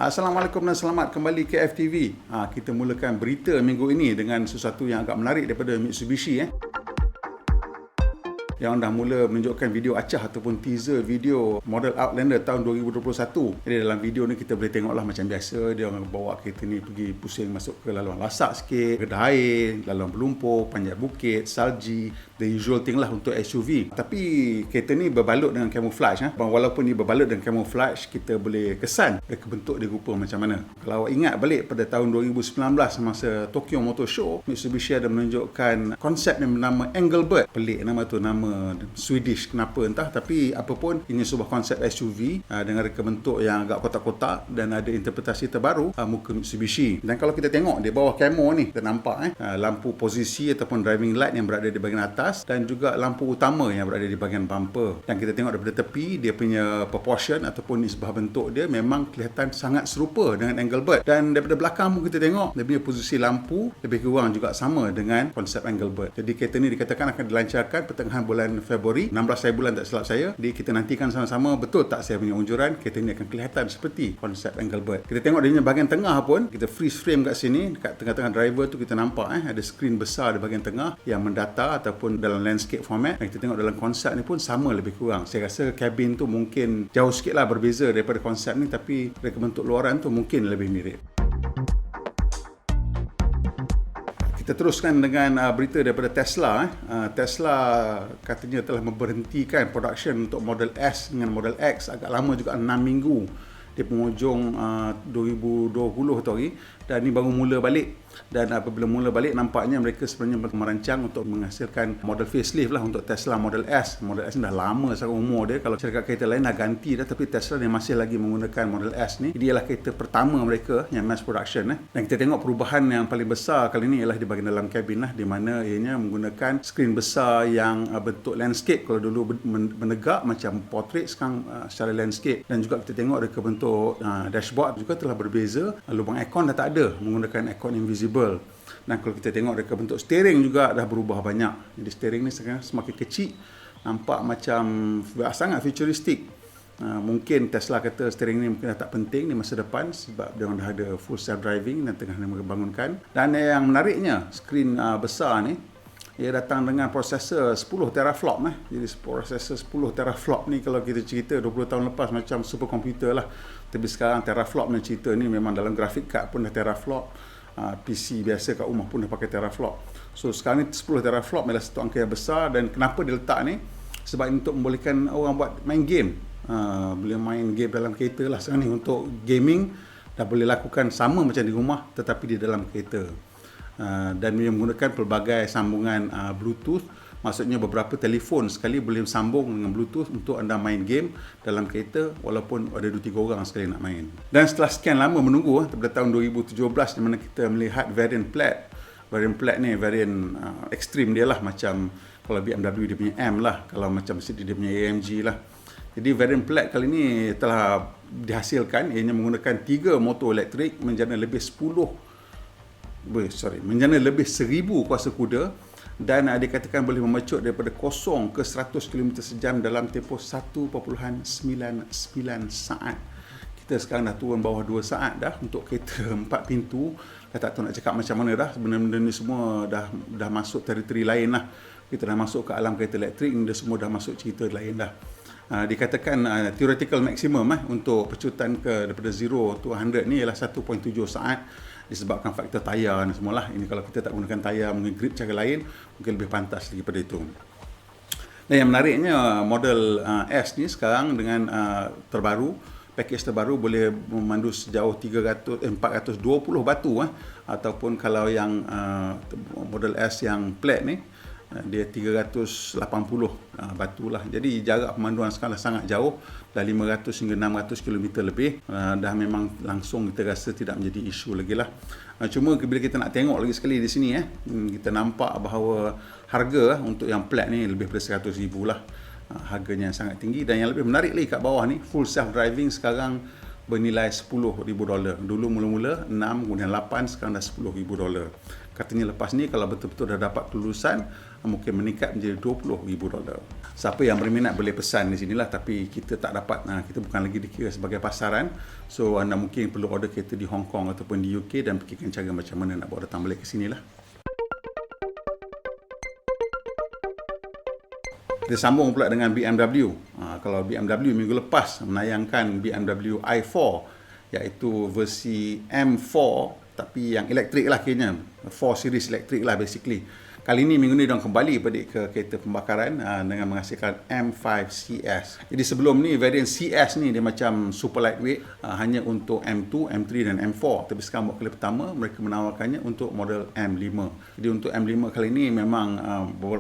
Assalamualaikum dan selamat kembali ke FTV. Kita mulakan berita minggu ini dengan sesuatu yang agak menarik daripada Mitsubishi yang dah mula menunjukkan video acah ataupun teaser video model Outlander tahun 2021. Jadi dalam video ni kita boleh tengoklah macam biasa dia bawa kereta ni pergi pusing masuk ke laluan lasak sikit, kedah air, laluan berlumpur, panjat bukit, salji, the usual thing lah untuk SUV. Tapi kereta ni berbalut dengan camouflage. Walaupun dia berbalut dengan camouflage, kita boleh kesan mereka bentuk dia rupa macam mana. Kalau awak ingat balik pada tahun 2019 masa Tokyo Motor Show, Mitsubishi ada menunjukkan konsep yang bernama Engelbert. Pelik nama tu, nama Swedish kenapa entah, tapi apapun ini sebuah konsep SUV dengan reka bentuk yang agak kotak-kotak dan ada interpretasi terbaru muka Mitsubishi. Dan kalau kita tengok di bawah camo ni kita nampak lampu posisi ataupun driving light yang berada di bahagian atas dan juga lampu utama yang berada di bahagian bumper. Dan kita tengok daripada tepi dia punya proportion ataupun nisbah bentuk dia memang kelihatan sangat serupa dengan Engelbert. Dan daripada belakang pun kita tengok dia punya posisi lampu lebih kurang juga sama dengan konsep Engelbert. Jadi kereta ni dikatakan akan dilancarkan pertengahan bulan Februari, 16 hari bulan tak silap saya. Jadi kita nantikan sama-sama betul tak saya punya unjuran kereta ni akan kelihatan seperti konsep Engelbert. Kita tengok dia punya bahagian tengah pun, kita freeze frame kat sini, dekat tengah-tengah driver tu kita nampak ada skrin besar di bahagian tengah yang mendata ataupun dalam landscape format. Dan kita tengok dalam konsep ni pun sama lebih kurang. Saya rasa kabin tu mungkin jauh sikit lah berbeza daripada konsep ni, tapi reka bentuk luaran tu mungkin lebih mirip. Kita teruskan dengan berita daripada Tesla. Tesla katanya telah memberhentikan production untuk Model S dengan Model X agak lama juga, 6 minggu di penghujung 2020 tu hari, dan ni baru mula balik. Dan apabila mula balik, nampaknya mereka sebenarnya merancang untuk menghasilkan model facelift lah untuk Tesla Model S. Model S ni dah lama secara umur dia. Kalau syarikat kereta lain dah ganti dah, tapi Tesla ni masih lagi menggunakan Model S ni. Dia ialah kereta pertama mereka yang mass production. Dan kita tengok perubahan yang paling besar kali ni ialah di bahagian dalam kabin di mana ianya menggunakan skrin besar yang bentuk landscape. Kalau dulu menegak macam portrait, sekarang secara landscape. Dan juga kita tengok reka bentuk dashboard juga telah berbeza. Lubang aircon dah tak ada, menggunakan aircon invisible. Dan kalau kita tengok reka bentuk steering juga dah berubah banyak. Jadi steering ni sekarang semakin kecil, nampak macam sangat futuristik. Mungkin Tesla kata steering ni mungkin dah tak penting di masa depan sebab dia dah ada full self driving dan tengah membangunkan. Dan yang menariknya, skrin besar ni ia datang dengan prosesor 10 teraflop. Jadi prosesor 10 teraflop ni kalau kita cerita 20 tahun lepas macam superkomputer lah. Tapi sekarang teraflop ni cerita ni memang dalam grafik card pun dah teraflop. PC biasa kat rumah pun dah pakai teraflop. So sekarang ni 10 teraflop adalah satu angka yang besar. Dan kenapa dia letak ni? Sebab untuk membolehkan orang buat main game. Boleh main game dalam kereta lah sekarang ni. Untuk gaming dah boleh lakukan sama macam di rumah tetapi di dalam kereta. Dan dia menggunakan pelbagai sambungan Bluetooth. Maksudnya beberapa telefon sekali boleh sambung dengan Bluetooth untuk anda main game dalam kereta walaupun ada 2-3 orang sekali nak main. Dan setelah sekian lama menunggu pada tahun 2017 di mana kita melihat variant Plaid. Variant Plaid ni variant ekstrim dia lah, macam kalau BMW dia punya M lah, kalau macam Mercedes dia punya AMG lah. Jadi variant Plaid kali ni telah dihasilkan, ianya menggunakan 3 motor elektrik menjana lebih 10 kuasa kuda. Dan dikatakan boleh memecut daripada 0 ke 100 km sejam dalam tempoh 1.99 saat. Kita sekarang dah turun bawah 2 saat dah untuk kereta 4 pintu. Dah tak tahu nak cakap macam mana dah. Benda-benda ni semua dah masuk teritori lain lah. Kita dah masuk ke alam kereta elektrik, dia semua dah masuk cerita lain dah. Dikatakan theoretical maximum untuk pecutan daripada 0 to 100 ni ialah 1.7 saat. Disebabkan faktor tayar dan semualah. Ini kalau kita tak gunakan tayar, mungkin grip cara lain, mungkin lebih pantas daripada itu. Dan yang menariknya, model S ni sekarang dengan terbaru, package terbaru boleh memandu sejauh 420 batu ataupun kalau yang model S yang Plaid ni dia 380 batu lah. Jadi jarak pemanduan sekarang sangat jauh, dah 500 hingga 600 km lebih. Dah memang langsung kita rasa tidak menjadi isu lagi lah. Cuma bila kita nak tengok lagi sekali di sini kita nampak bahawa harga untuk yang Plaid ni lebih daripada 100,000 lah. Harganya sangat tinggi. Dan yang lebih menarik lagi kat bawah ni, full self driving sekarang bernilai $10,000. Dulu mula-mula 6, kemudian 8, sekarang dah $10,000. Katanya lepas ni kalau betul-betul dah dapat kelulusan, mungkin meningkat menjadi $20,000. Siapa yang berminat boleh pesan di sinilah, tapi kita tak dapat, kita bukan lagi dikira sebagai pasaran. So anda mungkin perlu order kereta di Hong Kong ataupun di UK dan fikirkan cara macam mana nak bawa datang balik ke sinilah. Kita sambung pula dengan BMW. Kalau BMW minggu lepas menayangkan BMW i4, iaitu versi M4, tapi yang elektrik lah kayaknya. 4 series elektrik lah basically. Kali ini minggu ni diorang kembali balik ke kereta pembakaran dengan menghasilkan M5 CS. Jadi sebelum ni varian CS ni dia macam super lightweight, hanya untuk M2, M3 dan M4. Tapi sekarang buat kali pertama mereka menawarkannya untuk model M5. Jadi untuk M5 kali ini memang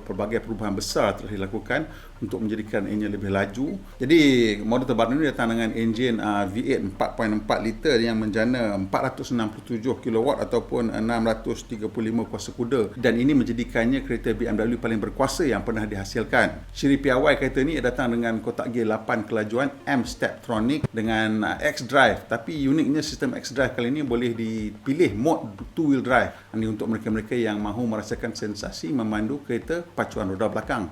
pelbagai perubahan besar telah dilakukan untuk menjadikan ianya lebih laju. Jadi model terbaru ini datang dengan enjin V8 4.4 liter yang menjana 467 kW ataupun 635 kuasa kuda, dan ini menjadikannya kereta BMW paling berkuasa yang pernah dihasilkan. Ciri piawai kereta ini datang dengan kotak gear 8 kelajuan M Steptronic dengan X-Drive, tapi uniknya sistem X-Drive kali ini boleh dipilih mode 2-wheel drive. Ini untuk mereka-mereka yang mahu merasakan sensasi memandu kereta pacuan roda belakang.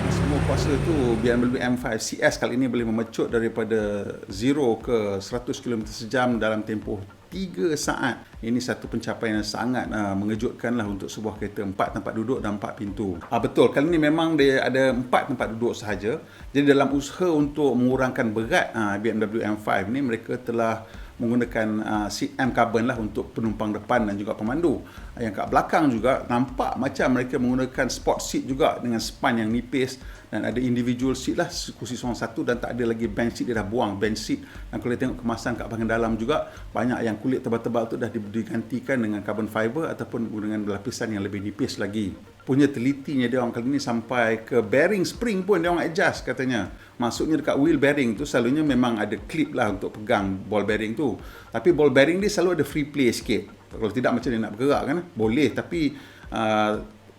Semua kuasa tu BMW M5 CS kali ini boleh memecut daripada 0 ke 100 km sejam dalam tempoh 3 saat. Ini satu pencapaian yang sangat mengejutkan lah untuk sebuah kereta 4 tempat duduk dan 4 pintu. Betul, kali ini memang dia ada 4 tempat duduk sahaja. Jadi dalam usaha untuk mengurangkan berat BMW M5 ni, mereka telah menggunakan seat M carbon lah untuk penumpang depan dan juga pemandu. Yang kat belakang juga nampak macam mereka menggunakan sport seat juga dengan span yang nipis, dan ada individual seat lah, kursi seorang satu, dan tak ada lagi bench seat. Dia dah buang bench seat. Dan kalau tengok kemasan kat bahagian dalam juga, banyak yang kulit tebal-tebal tu dah digantikan dengan carbon fiber ataupun dengan lapisan yang lebih nipis lagi. Punya telitinya dia orang kali ni sampai ke bearing spring pun dia orang adjust katanya. Maksudnya dekat wheel bearing tu selalunya memang ada clip lah untuk pegang ball bearing tu. Tapi ball bearing dia selalu ada free play sikit. Kalau tidak macam dia nak bergerak kan? Boleh, tapi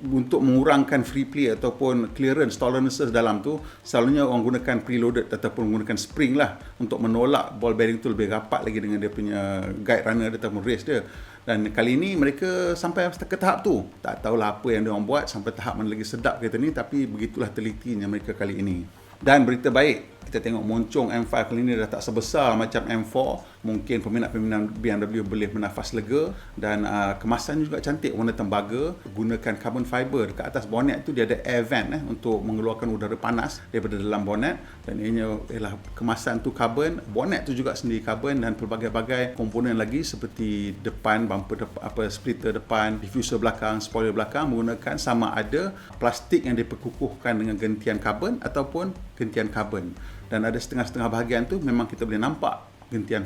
untuk mengurangkan free play ataupun clearance tolerances dalam tu, selalunya orang gunakan preloaded ataupun menggunakan spring lah untuk menolak ball bearing tu lebih rapat lagi dengan dia punya guide runner dia ataupun race dia. Dan kali ini mereka sampai ke tahap tu. Tak tahulah apa yang dia orang buat sampai tahap mana lagi sedap kereta ni, tapi begitulah telitinya mereka kali ini. Dan berita baik, kita tengok moncong M5 kali ini dah tak sebesar macam M4. Mungkin peminat-peminat BMW boleh bernafas lega, dan kemasan juga cantik, warna tembaga, gunakan carbon fiber. Dekat atas bonnet tu dia ada air vent untuk mengeluarkan udara panas daripada dalam bonnet, dan ianya ialah kemasan tu carbon, bonnet tu juga sendiri carbon, dan pelbagai-bagai komponen lagi seperti depan, bumper splitter depan, diffuser belakang, spoiler belakang menggunakan sama ada plastik yang diperkukuhkan dengan gentian karbon ataupun gentian karbon. Dan ada setengah-setengah bahagian tu memang kita boleh nampak gentian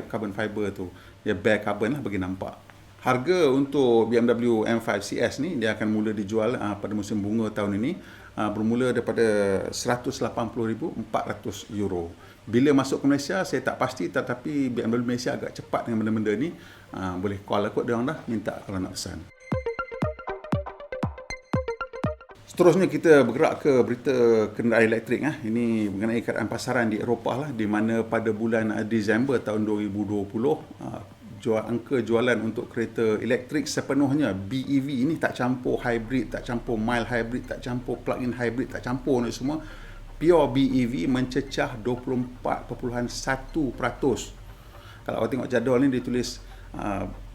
carbon fiber tu. Dia bare carbon lah bagi nampak. Harga untuk BMW M5 CS ni dia akan mula dijual pada musim bunga tahun ini, bermula daripada €180,400. Bila masuk ke Malaysia saya tak pasti, tetapi BMW Malaysia agak cepat dengan benda-benda ni. Boleh call aku dia orang dah minta kalau nak pesan. Seterusnya kita bergerak ke berita kenderaan elektrik. Ini mengenai keadaan pasaran di Eropah lah, di mana pada bulan Disember tahun 2020 angka jualan untuk kereta elektrik sepenuhnya BEV ini, tak campur hybrid, tak campur mild hybrid, tak campur plug-in hybrid, tak campur ni semua, pure BEV mencecah 24.1%. Kalau awak tengok jadual ni dia tulis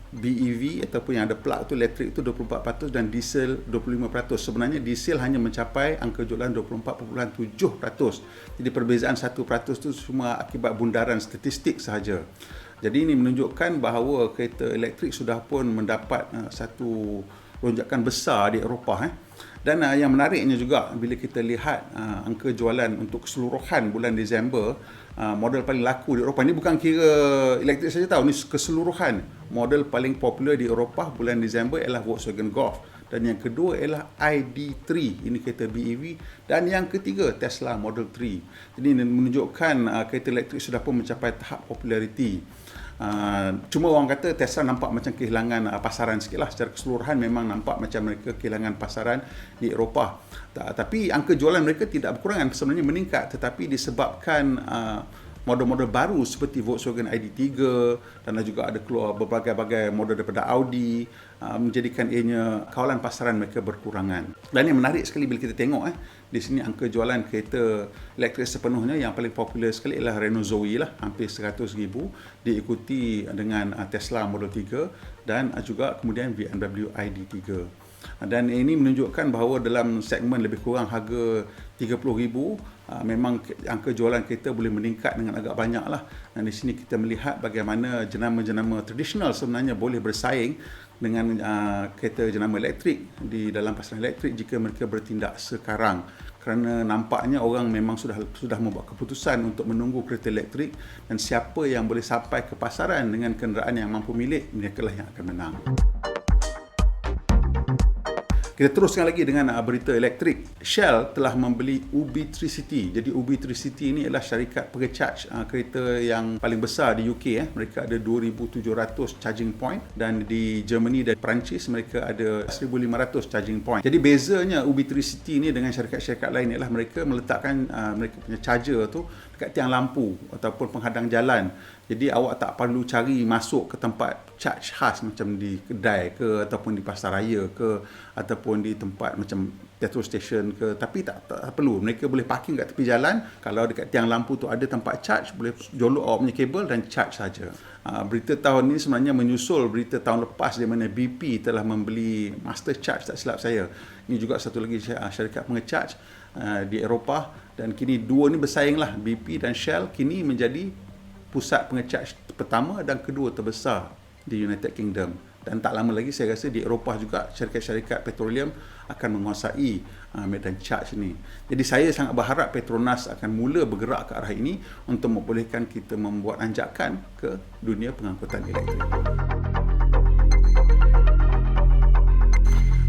BEV ataupun yang ada plug tu elektrik tu 24% dan diesel 25%. Sebenarnya diesel hanya mencapai angka jualan 24.7%. Jadi perbezaan 1% tu cuma akibat bundaran statistik sahaja. Jadi ini menunjukkan bahawa kereta elektrik sudah pun mendapat satu lonjakan besar di Eropah. Dan yang menariknya juga bila kita lihat angka jualan untuk keseluruhan bulan Disember, model paling laku di Eropah, ini bukan kira elektrik saja tahu, ini keseluruhan model paling popular di Eropah bulan Disember ialah Volkswagen Golf, dan yang kedua ialah ID3, ini kereta BEV, dan yang ketiga Tesla Model 3. Jadi ini menunjukkan kereta elektrik sudah pun mencapai tahap populariti. Cuma orang kata Tesla nampak macam kehilangan pasaran sikit lah. Secara keseluruhan memang nampak macam mereka kehilangan pasaran di Eropah. Tapi angka jualan mereka tidak berkurangan, sebenarnya meningkat, tetapi disebabkan model-model baru seperti Volkswagen ID3 dan juga ada keluar berbagai-bagai model daripada Audi, menjadikan ianya kawalan pasaran mereka berkurangan. Dan yang menarik sekali bila kita tengok di sini angka jualan kereta elektrik sepenuhnya yang paling popular sekali ialah Renault Zoe lah, hampir 100,000, diikuti dengan Tesla Model 3 dan juga kemudian BMW ID3. Dan ini menunjukkan bahawa dalam segmen lebih kurang harga 30,000, memang angka jualan kereta boleh meningkat dengan agak banyak lah. Dan di sini kita melihat bagaimana jenama-jenama tradisional sebenarnya boleh bersaing dengan kereta jenama elektrik di dalam pasaran elektrik jika mereka bertindak sekarang. Kerana nampaknya orang memang sudah membuat keputusan untuk menunggu kereta elektrik, dan siapa yang boleh sampai ke pasaran dengan kenderaan yang mampu milik, merekalah yang akan menang. Kita teruskan lagi dengan berita elektrik. Shell telah membeli UB Tricity. Jadi UB Tricity ini adalah syarikat pengecharge kereta yang paling besar di UK. Mereka ada 2,700 charging point, dan di Germany dan Perancis mereka ada 1,500 charging point. Jadi bezanya UB Tricity ini dengan syarikat-syarikat lain ialah mereka meletakkan mereka punya charger tu dekat tiang lampu ataupun penghadang jalan. Jadi awak tak perlu cari masuk ke tempat charge khas macam di kedai ke, ataupun di pasaraya ke, ataupun di tempat macam petrol station ke. Tapi tak perlu. Mereka boleh parking kat tepi jalan. Kalau dekat tiang lampu tu ada tempat charge, boleh jolok awak punya kabel dan charge saja. Berita tahun ini sebenarnya menyusul berita tahun lepas di mana BP telah membeli Master Charge, tak silap saya. Ini juga satu lagi syarikat pengecharge di Eropah, dan kini dua ni bersaing lah. BP dan Shell kini menjadi pusat pengecharge pertama dan kedua terbesar di United Kingdom. Dan tak lama lagi saya rasa di Eropah juga syarikat-syarikat petroleum akan menguasai medan charge ini. Jadi saya sangat berharap Petronas akan mula bergerak ke arah ini untuk membolehkan kita membuat anjakan ke dunia pengangkutan elektrik.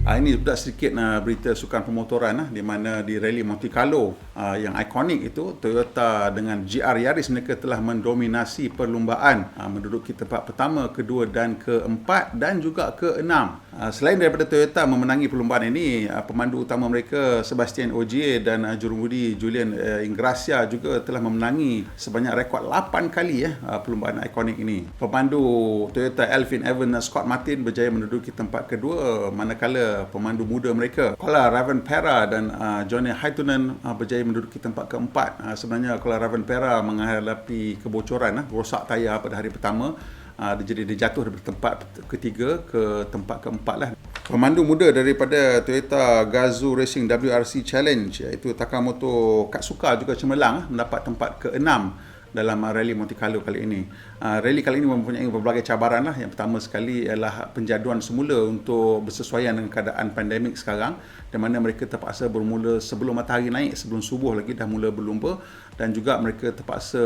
Ini sudah sedikit berita sukan pemotoran di mana di Rally Monte Carlo yang ikonik itu, Toyota dengan GR Yaris mereka telah mendominasi perlumbaan, menduduki tempat pertama, kedua dan keempat dan juga keenam. Selain daripada Toyota memenangi perlumbaan ini, pemandu utama mereka Sebastian Ogier dan jurumudi Julian Ingrassia juga telah memenangi sebanyak rekod 8 kali perlumbaan ikonik ini. Pemandu Toyota Elfyn Evans Scott Martin berjaya menduduki tempat kedua, manakala pemandu muda mereka Kola Rovanpera dan Johnny Haitunen berjaya menduduki tempat keempat. Sebenarnya Kola Rovanpera menghadapi kebocoran, rosak tayar pada hari pertama. Jadi dia jatuh dari tempat ketiga ke tempat keempat lah. Pemandu muda daripada Toyota Gazoo Racing WRC Challenge iaitu Takamoto Katsuka juga cemerlang mendapat tempat ke-6 dalam Rally Monte Carlo kali ini. Rally kali ini mempunyai berbagai cabaran lah. Yang pertama sekali ialah penjaduan semula untuk bersesuaian dengan keadaan pandemik sekarang, di mana mereka terpaksa bermula sebelum matahari naik, sebelum subuh lagi dah mula berlumba, dan juga mereka terpaksa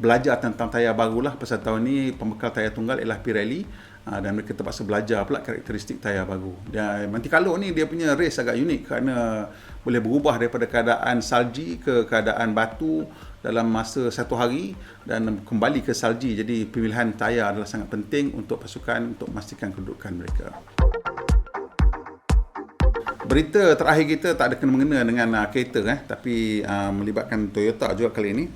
belajar tentang tayar baru lah. Pasal tahun ni pembekal tayar tunggal ialah Pirelli, dan mereka terpaksa belajar pula karakteristik tayar baru. Dan Monte Carlo ni dia punya race agak unik kerana boleh berubah daripada keadaan salji ke keadaan batu dalam masa satu hari dan kembali ke salji. Jadi pemilihan tayar adalah sangat penting untuk pasukan untuk memastikan kedudukan mereka. Berita terakhir kita tak ada kena-mengena dengan kereta tapi melibatkan Toyota juga kali ini.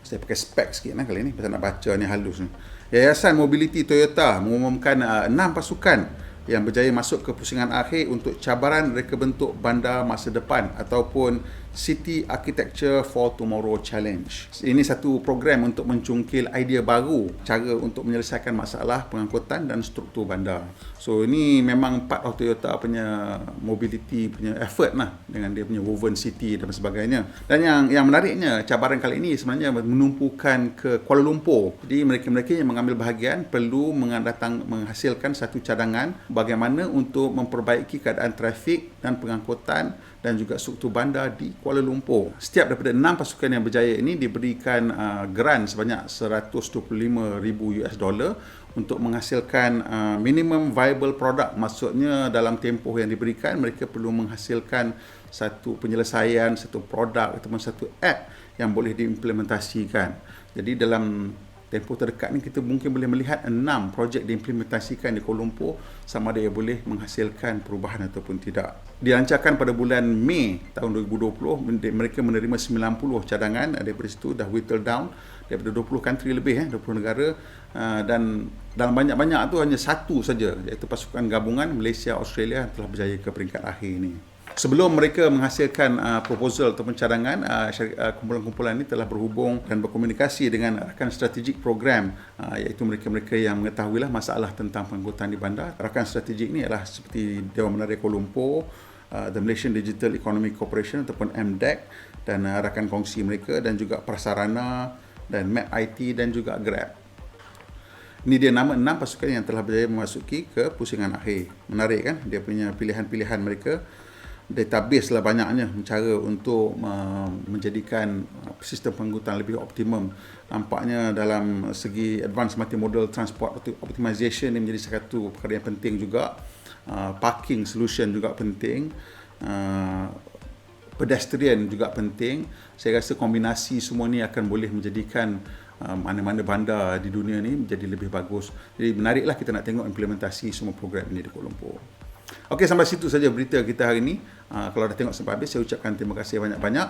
Saya pakai spek sikit kali ini pasal nak baca ni halus ni. Yayasan Mobility Toyota mengumumkan 6 pasukan yang berjaya masuk ke pusingan akhir untuk cabaran reka bentuk bandar masa depan ataupun City Architecture for Tomorrow Challenge. Ini satu program untuk mencungkil idea baru cara untuk menyelesaikan masalah pengangkutan dan struktur bandar. So ini memang part of Toyota punya mobility punya effort lah, dengan dia punya woven city dan sebagainya. Dan yang menariknya, cabaran kali ini sebenarnya menumpukan ke Kuala Lumpur. Jadi mereka-mereka yang mengambil bahagian perlu menghasilkan satu cadangan bagaimana untuk memperbaiki keadaan trafik dan pengangkutan dan juga struktur bandar di Kuala Lumpur. Setiap daripada 6 pasukan yang berjaya ini diberikan grant sebanyak $125,000 untuk menghasilkan minimum viable product. Maksudnya dalam tempoh yang diberikan mereka perlu menghasilkan satu penyelesaian, satu produk ataupun satu app yang boleh diimplementasikan. Jadi dalam tempoh terdekat ni kita mungkin boleh melihat 6 projek diimplementasikan di Kuala Lumpur, sama ada ia boleh menghasilkan perubahan ataupun tidak. Dilancarkan pada bulan Mei tahun 2020, mereka menerima 90 cadangan, daripada situ dah whittle down daripada 20 country lebih, 20 negara, dan dalam banyak-banyak tu hanya satu saja, iaitu pasukan gabungan Malaysia Australia yang telah berjaya ke peringkat akhir ni. Sebelum mereka menghasilkan proposal ataupun cadangan, kumpulan-kumpulan ini telah berhubung dan berkomunikasi dengan rakan strategik program, iaitu mereka-mereka yang mengetahuilah masalah tentang pengangkutan di bandar. Rakan strategik ini adalah seperti Dewan Menara Kuala Lumpur, The Malaysian Digital Economic Corporation ataupun MDEC, dan rakan kongsi mereka, dan juga Prasarana dan Map IT dan juga Grab. Ini dia nama 6 pasukan yang telah berjaya memasuki ke pusingan akhir. Menarik kan? Dia punya pilihan-pilihan mereka. Database lah banyaknya cara untuk menjadikan sistem pengangkutan lebih optimum. Nampaknya dalam segi advanced multimodal transport optimization ini menjadi satu perkara yang penting juga. Parking solution juga penting. Pedestrian juga penting. Saya rasa kombinasi semua ni akan boleh menjadikan mana-mana bandar di dunia ni menjadi lebih bagus. Jadi menariklah kita nak tengok implementasi semua program ini di Kuala Lumpur. Okey, sampai situ saja berita kita hari ini. Kalau dah tengok sampai habis, saya ucapkan terima kasih banyak-banyak.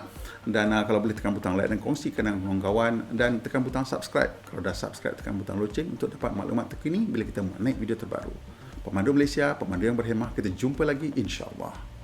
Dan kalau boleh tekan butang like dan kongsikan dengan kawan-kawan, dan tekan butang subscribe. Kalau dah subscribe, tekan butang loceng untuk dapat maklumat terkini bila kita naik video terbaru. Pemandu Malaysia, pemandu yang berhemah. Kita jumpa lagi, insya-Allah.